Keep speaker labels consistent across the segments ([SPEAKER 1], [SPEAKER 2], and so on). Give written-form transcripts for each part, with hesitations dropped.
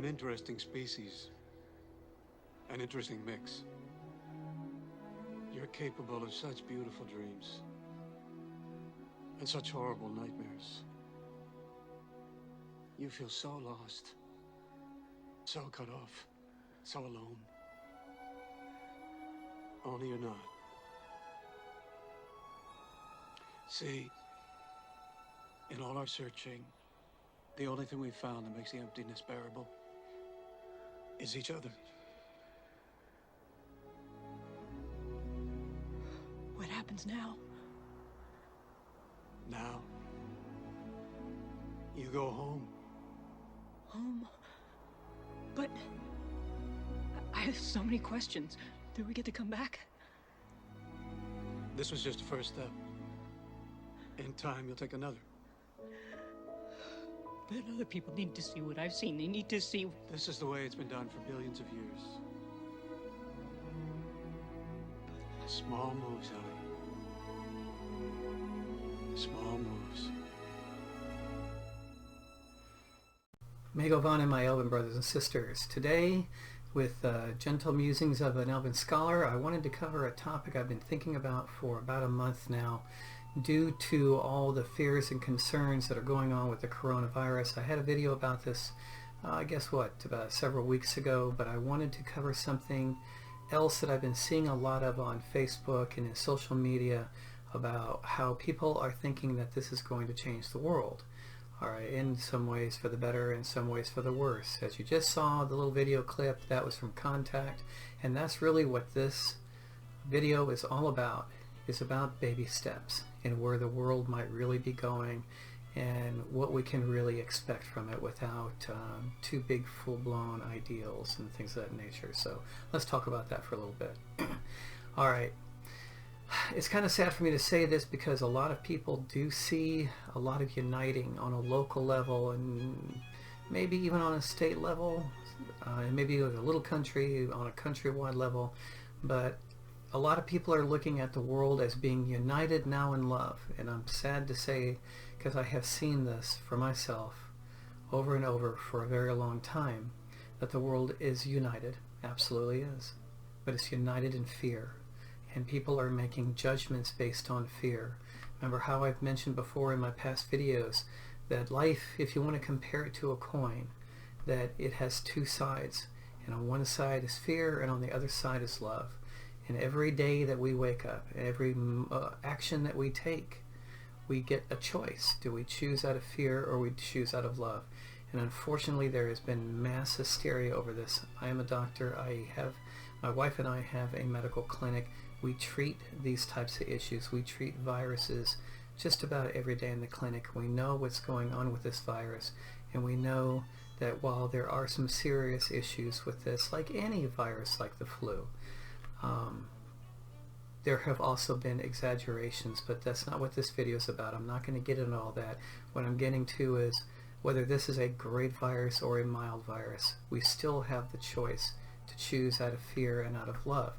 [SPEAKER 1] an interesting species. An interesting mix. You're capable of such beautiful dreams. And such horrible nightmares. You feel so lost. So cut off. So alone. Only you're not. See, in all our searching, the only thing we've found that makes the emptiness bearable is each other.
[SPEAKER 2] What happens now?
[SPEAKER 1] Now, you go home.
[SPEAKER 2] Home? But I have so many questions. Do we get to come back?
[SPEAKER 1] This was just the first step. In time, you'll take another.
[SPEAKER 2] But other people need to see what I've seen. They need to see...
[SPEAKER 1] This is the way it's been done for billions of years. Small moves, Ellie. Small moves.
[SPEAKER 3] Mae'Govannen, my Elven Brothers and Sisters. Today, with Gentle Musings of an Elven Scholar, I wanted to cover a topic I've been thinking about for about a month now, due to all the fears and concerns that are going on with the coronavirus. I had a video about this, I guess about several weeks ago, but I wanted to cover something else that I've been seeing a lot of on Facebook and in social media about how people are thinking that this is going to change the world. All right, in some ways for the better, in some ways for the worse. As you just saw, the little video clip, that was from Contact, and that's really what this video is all about. It's about baby steps and where the world might really be going and what we can really expect from it without too big full-blown ideals and things of that nature. So let's talk about that for a little bit. All right. It's kind of sad for me to say this because a lot of people do see a lot of uniting on a local level and maybe even on a state level, and maybe a little country on a countrywide level, but a lot of people are looking at the world as being united now in love. And I'm sad to say, because I have seen this for myself over and over for a very long time, that the world is united, absolutely is, but it's united in fear. And people are making judgments based on fear. Remember how I've mentioned before in my past videos that life, if you want to compare it to a coin, that it has two sides. And on one side is fear, and on the other side is love. And every day that we wake up, every action that we take, we get a choice. Do we choose out of fear or we choose out of love? And unfortunately, there has been mass hysteria over this. I am a doctor. My wife and I have a medical clinic. We treat these types of issues. We treat viruses just about every day in the clinic. We know what's going on with this virus, and we know that while there are some serious issues with this, like any virus like the flu, there have also been exaggerations, but that's not what this video is about. I'm not going to get into all that. What I'm getting to is whether this is a great virus or a mild virus, we still have the choice to choose out of fear and out of love.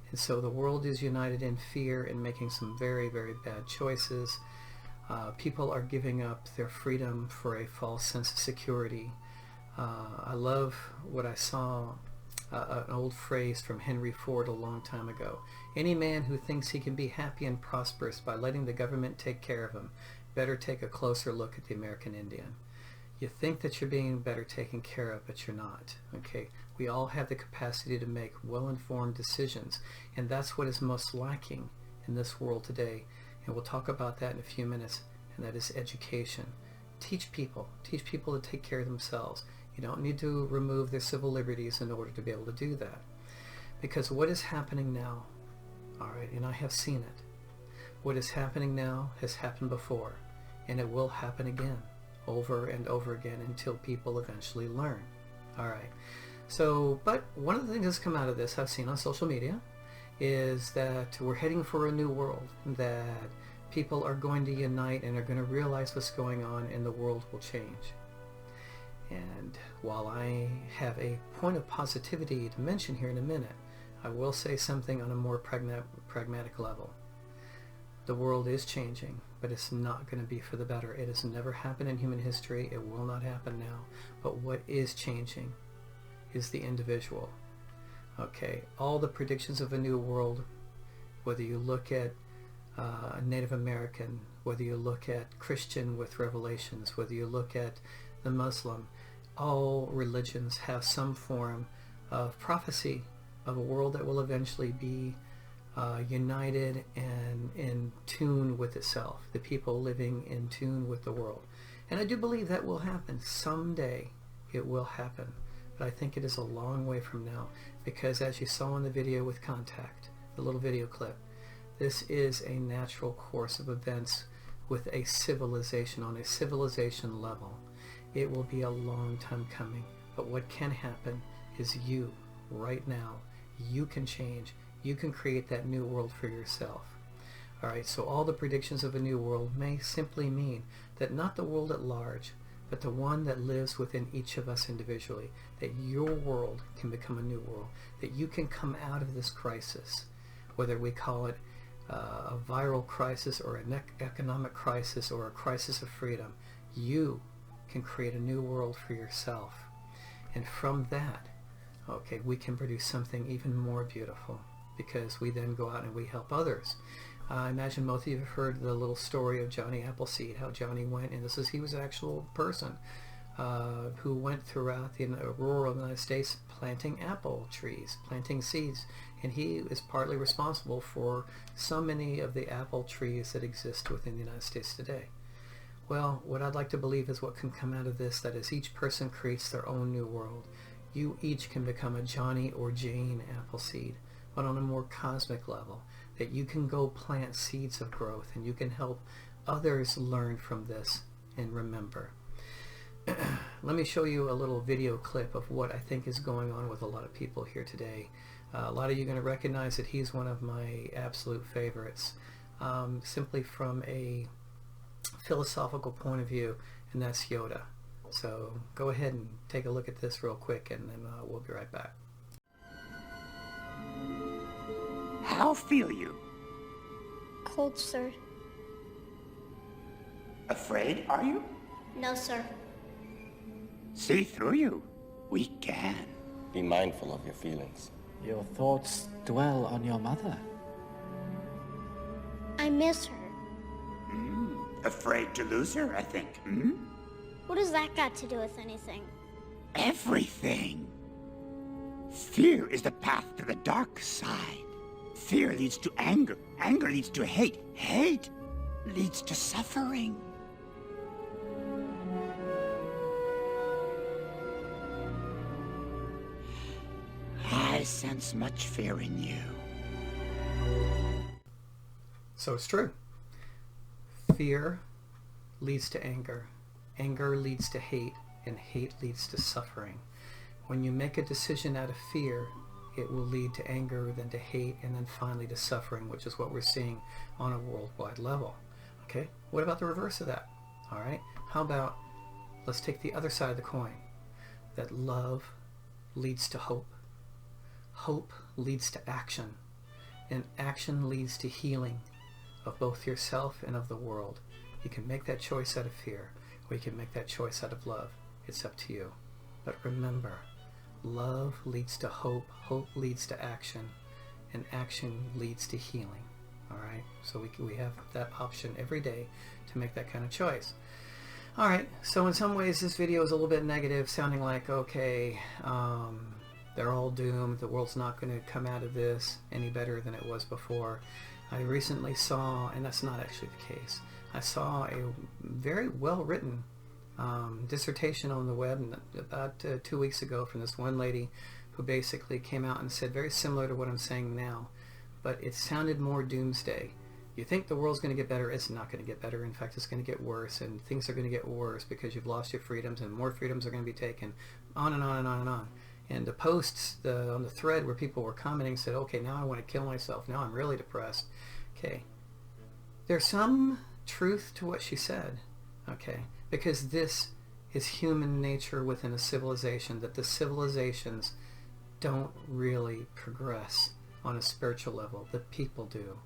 [SPEAKER 3] And so the world is united in fear and making some very, very bad choices. People are giving up their freedom for a false sense of security. I love what I saw, an old phrase from Henry Ford a long time ago. Any man who thinks he can be happy and prosperous by letting the government take care of him better take a closer look at the American Indian. You think that you're being better taken care of, but you're not. Okay, we all have the capacity to make well-informed decisions, and that's what is most lacking in this world today. And we'll talk about that in a few minutes, and that is education. Teach people to take care of themselves. You don't need to remove their civil liberties in order to be able to do that. Because what is happening now, all right, and I have seen it, what is happening now has happened before, and it will happen again, over and over again until people eventually learn. All right. So, but one of the things that's come out of this I've seen on social media is that we're heading for a new world, that people are going to unite and are going to realize what's going on and the world will change. And while I have a point of positivity to mention here in a minute, I will say something on a more pragmatic level. The world is changing, but it's not going to be for the better. It has never happened in human history. It will not happen now. But what is changing is the individual. Okay, all the predictions of a new world, whether you look at Native American, whether you look at Christian with Revelations, whether you look at the Muslim, all religions have some form of prophecy of a world that will eventually be united and in tune with itself, the people living in tune with the world. And I do believe that will happen. Someday it will happen. But I think it is a long way from now, because as you saw in the video with Contact, the little video clip, this is a natural course of events with a civilization, on a civilization level. It will be a long time coming. But what can happen is you, right now, you can change. You can create that new world for yourself. Alright, so all the predictions of a new world may simply mean that not the world at large, but the one that lives within each of us individually, that your world can become a new world, that you can come out of this crisis, whether we call it a viral crisis or an economic crisis or a crisis of freedom. You can create a new world for yourself. And from that, okay, we can produce something even more beautiful, because we then go out and we help others. I imagine most of you have heard the little story of Johnny Appleseed, how Johnny went, and he was an actual person who went throughout the rural United States planting apple trees, planting seeds, and he is partly responsible for so many of the apple trees that exist within the United States today. Well, what I'd like to believe is what can come out of this, that as each person creates their own new world, you each can become a Johnny or Jane Appleseed, but on a more cosmic level, that you can go plant seeds of growth and you can help others learn from this and remember. Let me show you a little video clip of what I think is going on with a lot of people here today. A lot of you are going to recognize that he's one of my absolute favorites, simply from a philosophical point of view, and that's Yoda. So go ahead and take a look at this real quick, and then we'll be right back.
[SPEAKER 4] How feel you?
[SPEAKER 5] Cold, sir.
[SPEAKER 4] Afraid, are you?
[SPEAKER 5] No, sir.
[SPEAKER 4] See through you. We can.
[SPEAKER 6] Be mindful of your feelings.
[SPEAKER 7] Your thoughts dwell on your mother.
[SPEAKER 5] I miss her.
[SPEAKER 4] Afraid to lose her, I think.
[SPEAKER 5] What does that got to do with anything?
[SPEAKER 4] Everything. Fear is the path to the dark side. Fear leads to anger. Anger leads to hate. Hate leads to suffering. I sense much fear in you.
[SPEAKER 3] So it's true. Fear leads to anger. Anger leads to hate, and hate leads to suffering. When you make a decision out of fear, it will lead to anger, then to hate, and then finally to suffering, which is what we're seeing on a worldwide level. Okay, what about the reverse of that? All right, how about, let's take the other side of the coin, that love leads to hope. Hope leads to action, and action leads to healing of both yourself and of the world. You can make that choice out of fear, or you can make that choice out of love. It's up to you. But remember, love leads to hope, hope leads to action, and action leads to healing. Alright, so we have that option every day to make that kind of choice. Alright, so in some ways this video is a little bit negative, sounding like, okay, they're all doomed, the world's not going to come out of this any better than it was before. I recently saw, and that's not actually the case, I saw a very well written dissertation on the web about 2 weeks ago from this one lady who basically came out and said very similar to what I'm saying now, but it sounded more doomsday. You think the world's going to get better, it's not going to get better. In fact, it's going to get worse, and things are going to get worse because you've lost your freedoms, and more freedoms are going to be taken, on and on and on and on. And the posts on the thread where people were commenting said, okay, now I want to kill myself, now I'm really depressed. Okay, there's some truth to what she said, okay, because this is human nature within a civilization, that the civilizations don't really progress on a spiritual level. The people do.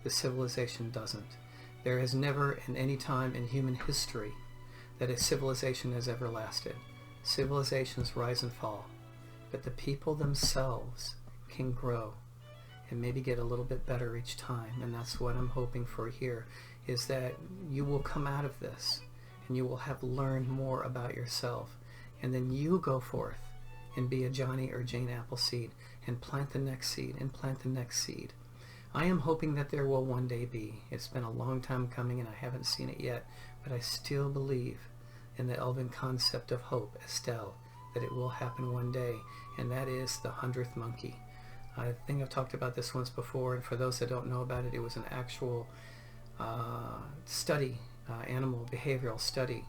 [SPEAKER 3] The civilization doesn't. There has never in any time in human history that a civilization has ever lasted. Civilizations rise and fall, but the people themselves can grow and maybe get a little bit better each time. And that's what I'm hoping for here, is that you will come out of this and you will have learned more about yourself, and then you go forth and be a Johnny or Jane Appleseed and plant the next seed and plant the next seed. I am hoping that there will one day be. It's been a long time coming and I haven't seen it yet, but I still believe in the Elven concept of hope, Estelle, that it will happen one day, and that is the 100th monkey. I think I've talked about this once before, and for those that don't know about it, it was an actual study, animal behavioral study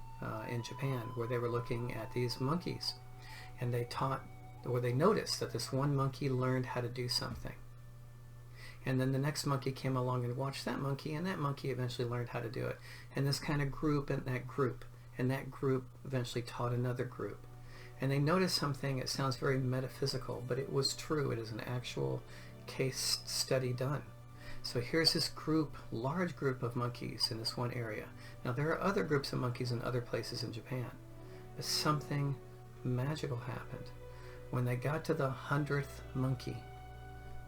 [SPEAKER 3] in Japan, where they were looking at these monkeys, and they noticed that this one monkey learned how to do something. And then the next monkey came along and watched that monkey, and that monkey eventually learned how to do it. And this kind of group and that group, and that group eventually taught another group. And they noticed something. It sounds very metaphysical, but it was true. It is an actual case study done. So here's this group, large group of monkeys in this one area. Now there are other groups of monkeys in other places in Japan, but something magical happened. When they got to the 100th monkey,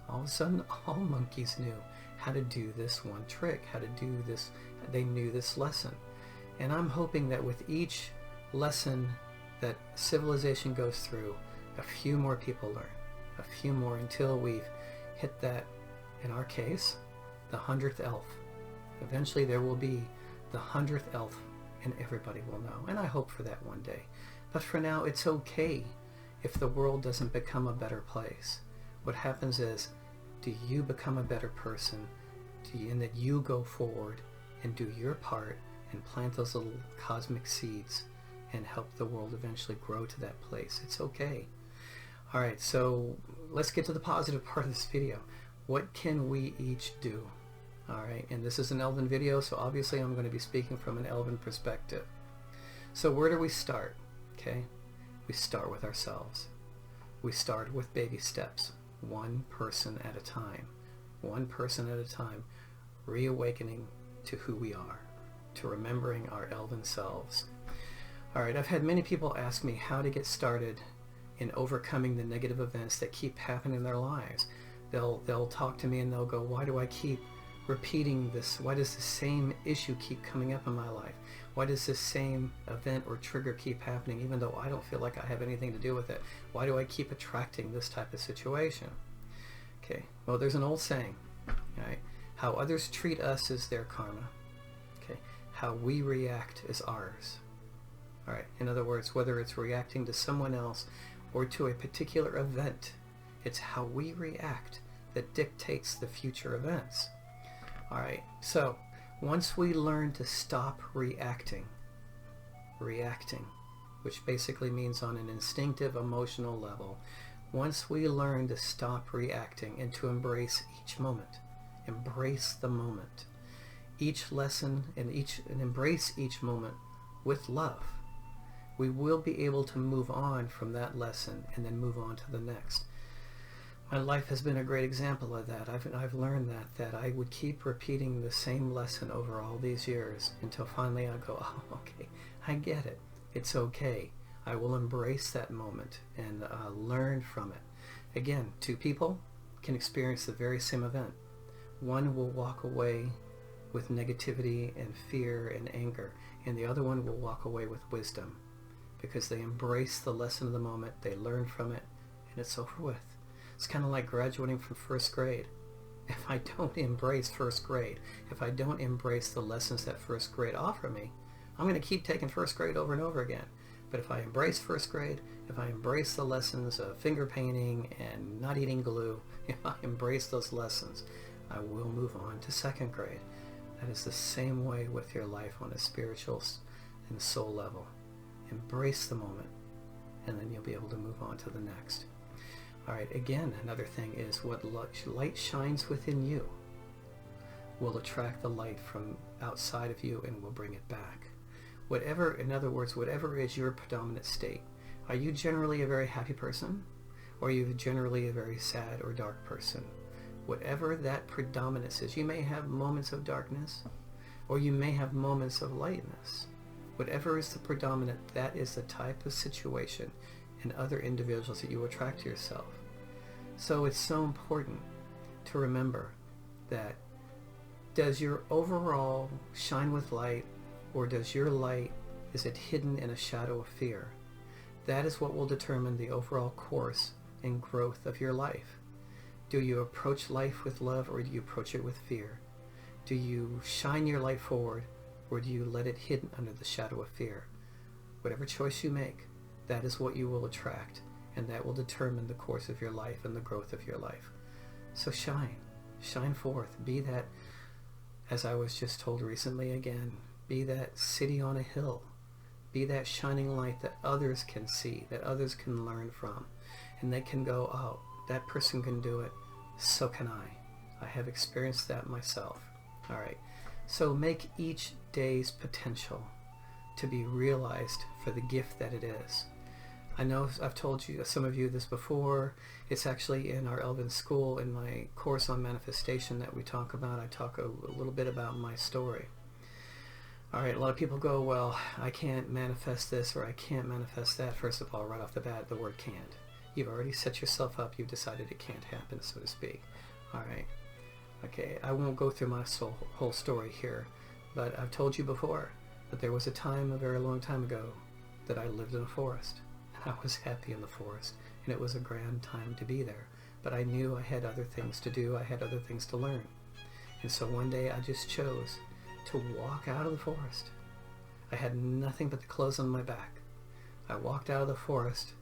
[SPEAKER 3] all of a sudden all monkeys knew how to do this one trick, how to do this. They knew this lesson. And I'm hoping that with each lesson that civilization goes through, a few more people learn, a few more, until we've hit that, in our case, the 100th elf. Eventually there will be the 100th elf and everybody will know. And I hope for that one day. But for now, it's okay if the world doesn't become a better place. What happens is, do you become a better person, and that you go forward and do your part and plant those little cosmic seeds and help the world eventually grow to that place. It's okay. All right, so let's get to the positive part of this video. What can we each do? All right, and this is an Elven video, so obviously I'm going to be speaking from an Elven perspective. So where do we start? Okay, we start with ourselves. We start with baby steps, one person at a time. One person at a time, reawakening to who we are, to remembering our Elven selves. All right, I've had many people ask me how to get started in overcoming the negative events that keep happening in their lives. They'll talk to me and they'll go, why do I keep repeating this? Why does the same issue keep coming up in my life? Why does this same event or trigger keep happening even though I don't feel like I have anything to do with it? Why do I keep attracting this type of situation? Okay, well, there's an old saying, right? How others treat us is their karma. Okay, how we react is ours. All right, in other words, whether it's reacting to someone else or to a particular event, it's how we react that dictates the future events. All right, so once we learn to stop reacting, which basically means on an instinctive emotional level, once we learn to stop reacting and to embrace each moment, embrace the moment, each lesson and embrace each moment with love, we will be able to move on from that lesson and then move on to the next. My life has been a great example of that. I've learned that I would keep repeating the same lesson over all these years until finally I go, oh, okay, I get it. It's okay. I will embrace that moment and learn from it. Again, two people can experience the very same event. One will walk away with negativity and fear and anger, and the other one will walk away with wisdom because they embrace the lesson of the moment, they learn from it, and it's over with. It's kind of like graduating from first grade. If I don't embrace first grade, if I don't embrace the lessons that first grade offer me, I'm going to keep taking first grade over and over again. But if I embrace first grade, if I embrace the lessons of finger painting and not eating glue, if I embrace those lessons, I will move on to second grade. That is the same way with your life on a spiritual and soul level. Embrace the moment, and then you'll be able to move on to the next. All right, again, another thing is what light shines within you will attract the light from outside of you and will bring it back. Whatever, in other words, whatever is your predominant state. Are you generally a very happy person? Or are you generally a very sad or dark person? Whatever that predominance is, you may have moments of darkness, or you may have moments of lightness. Whatever is the predominant, that is the type of situation and other individuals that you attract to yourself. So it's so important to remember that, does your overall shine with light, or does your light, is it hidden in a shadow of fear? That is what will determine the overall course and growth of your life. Do you approach life with love, or do you approach it with fear? Do you shine your light forward, or do you let it hidden under the shadow of fear? Whatever choice you make, that is what you will attract, and that will determine the course of your life and the growth of your life. So shine forth, be that, as I was just told recently again, be that city on a hill, be that shining light that others can see, that others can learn from, and they can go, oh, that person can do it, so can I. I have experienced that myself. All right, so make each day's potential to be realized for the gift that it is. I know I've told you, some of you, this before. It's actually in our Elven School, in my course on manifestation that we talk about. I talk a little bit about my story. All right, a lot of people go, well, I can't manifest this or I can't manifest that. First of all, right off the bat, the word can't. You've already set yourself up. You've decided it can't happen, so to speak. All right. Okay, I won't go through my whole story here, but I've told you before that there was a time, a very long time ago, that I lived in a forest. I was happy in the forest, and it was a grand time to be there. But I knew I had other things to do. I had other things to learn. And so one day I just chose to walk out of the forest. I had nothing but the clothes on my back. I walked out of the forest,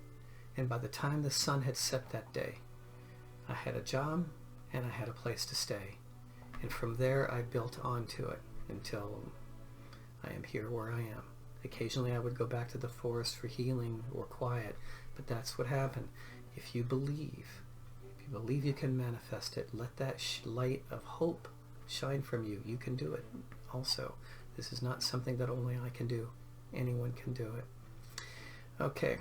[SPEAKER 3] and by the time the sun had set that day, I had a job and I had a place to stay. And from there I built onto it until I am here where I am. Occasionally I would go back to the forest for healing or quiet, but that's what happened. If you believe you can manifest it, let that light of hope shine from you. You can do it also. This is not something that only I can do. Anyone can do it. Okay,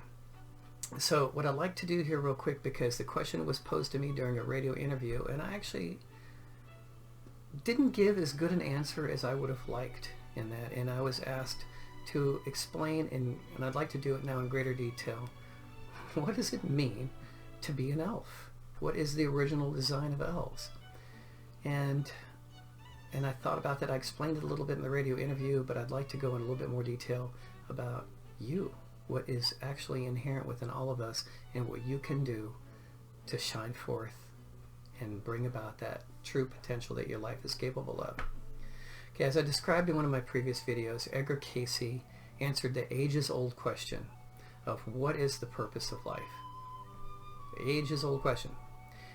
[SPEAKER 3] so what I'd like to do here real quick, because the question was posed to me during a radio interview, and I actually didn't give as good an answer as I would have liked in that, and I was asked to explain, and I'd like to do it now in greater detail, what does it mean to be an elf? What is the original design of elves? And I thought about that. I explained it a little bit in the radio interview, but I'd like to go in a little bit more detail about you, what is actually inherent within all of us, and what you can do to shine forth and bring about that true potential that your life is capable of. Okay, as I described in one of my previous videos, Edgar Cayce answered the ages-old question of what is the purpose of life? The ages-old question.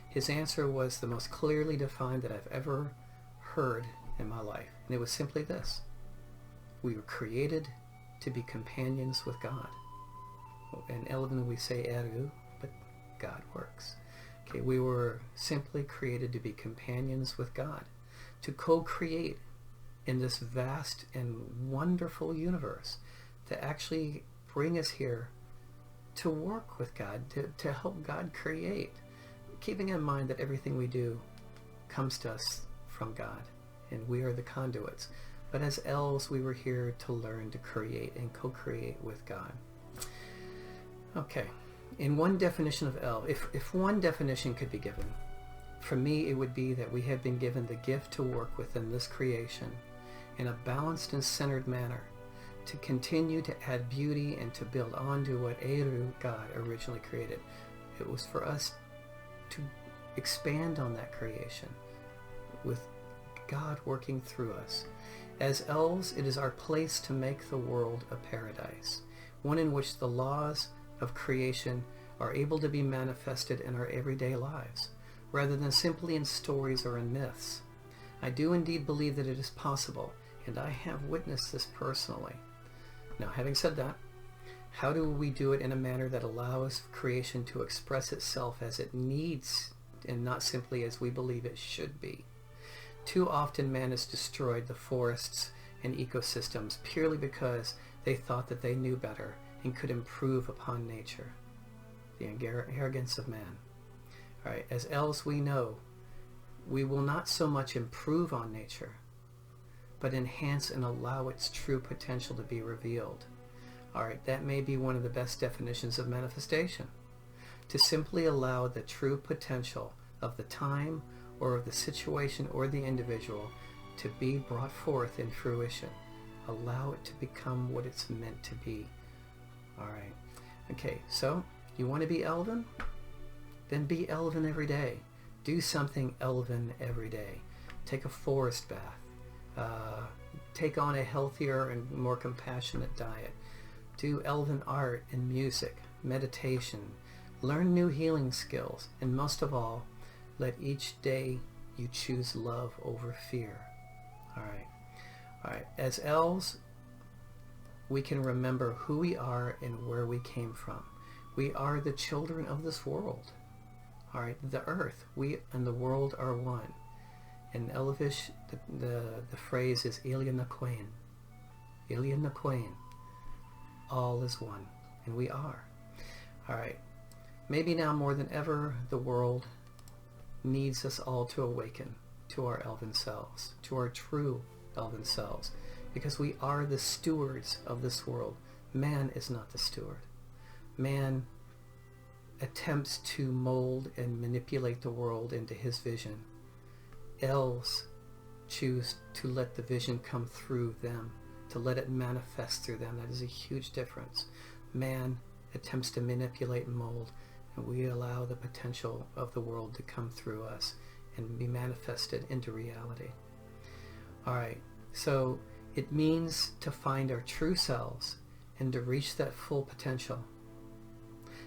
[SPEAKER 3] His answer was the most clearly defined that I've ever heard in my life, and it was simply this: we were created to be companions with God. In Elven we say Eru, but God works. Okay, we were simply created to be companions with God, to co-create in this vast and wonderful universe, to actually bring us here to work with God, to help God create, keeping in mind that everything we do comes to us from God, and we are the conduits. But as elves, we were here to learn to create and co-create with God. Okay, in one definition of elf, if one definition could be given, for me it would be that we have been given the gift to work within this creation in a balanced and centered manner, to continue to add beauty and to build onto what Eru, God, originally created. It was for us to expand on that creation with God working through us. As elves, it is our place to make the world a paradise, one in which the laws of creation are able to be manifested in our everyday lives, rather than simply in stories or in myths. I do indeed believe that it is possible, and I have witnessed this personally. Now, having said that, how do we do it in a manner that allows creation to express itself as it needs and not simply as we believe it should be? Too often man has destroyed the forests and ecosystems purely because they thought that they knew better and could improve upon nature. The arrogance of man. All right, as elves we know we will not so much improve on nature, but enhance and allow its true potential to be revealed. All right, that may be one of the best definitions of manifestation. To simply allow the true potential of the time or of the situation or the individual to be brought forth in fruition. Allow it to become what it's meant to be. All right. Okay, so you want to be Elven? Then be Elven every day. Do something Elven every day. Take a forest bath. Take on a healthier and more compassionate diet. Do Elven art and music, meditation. Learn new healing skills. And most of all, let each day you choose love over fear. All right. All right. As elves, we can remember who we are and where we came from. We are the children of this world. All right. The earth, we and the world are one. In Elvish, the phrase is Ilya Nakwain. Ilya Nakwain. All is one. And we are. All right. Maybe now more than ever, the world needs us all to awaken to our elven selves, to our true elven selves, because we are the stewards of this world. Man is not the steward. Man attempts to mold and manipulate the world into his vision. Elves choose to let the vision come through them, to let it manifest through them. That is a huge difference. Man attempts to manipulate and mold, and we allow the potential of the world to come through us and be manifested into reality. All right, so it means to find our true selves and to reach that full potential,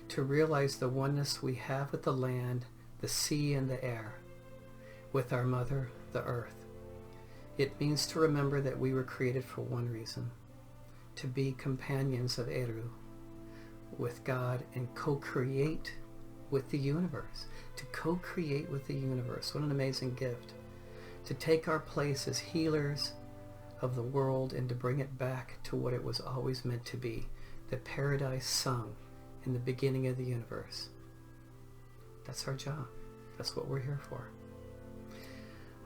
[SPEAKER 3] to realize the oneness we have with the land, the sea, and the air, with our mother, the earth. It means to remember that we were created for one reason, to be companions of Eru, with God, and co-create with the universe. To co-create with the universe. What an amazing gift. To take our place as healers of the world and to bring it back to what it was always meant to be. The paradise sung in the beginning of the universe. That's our job. That's what we're here for.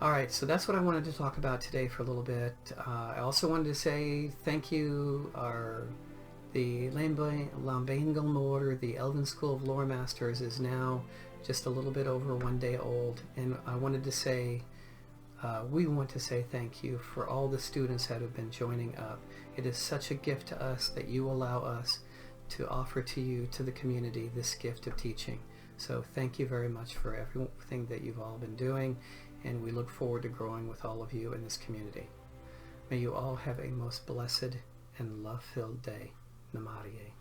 [SPEAKER 3] Alright, so that's what I wanted to talk about today for a little bit. I also wanted to say thank you, the Lambaingal Order, the Elven School of Lore Masters, is now just a little bit over 1 day old, and I wanted to say, we want to say thank you for all the students that have been joining up. It is such a gift to us that you allow us to offer to you, to the community, this gift of teaching. So thank you very much for everything that you've all been doing, and we look forward to growing with all of you in this community. May you all have a most blessed and love-filled day. Namaste.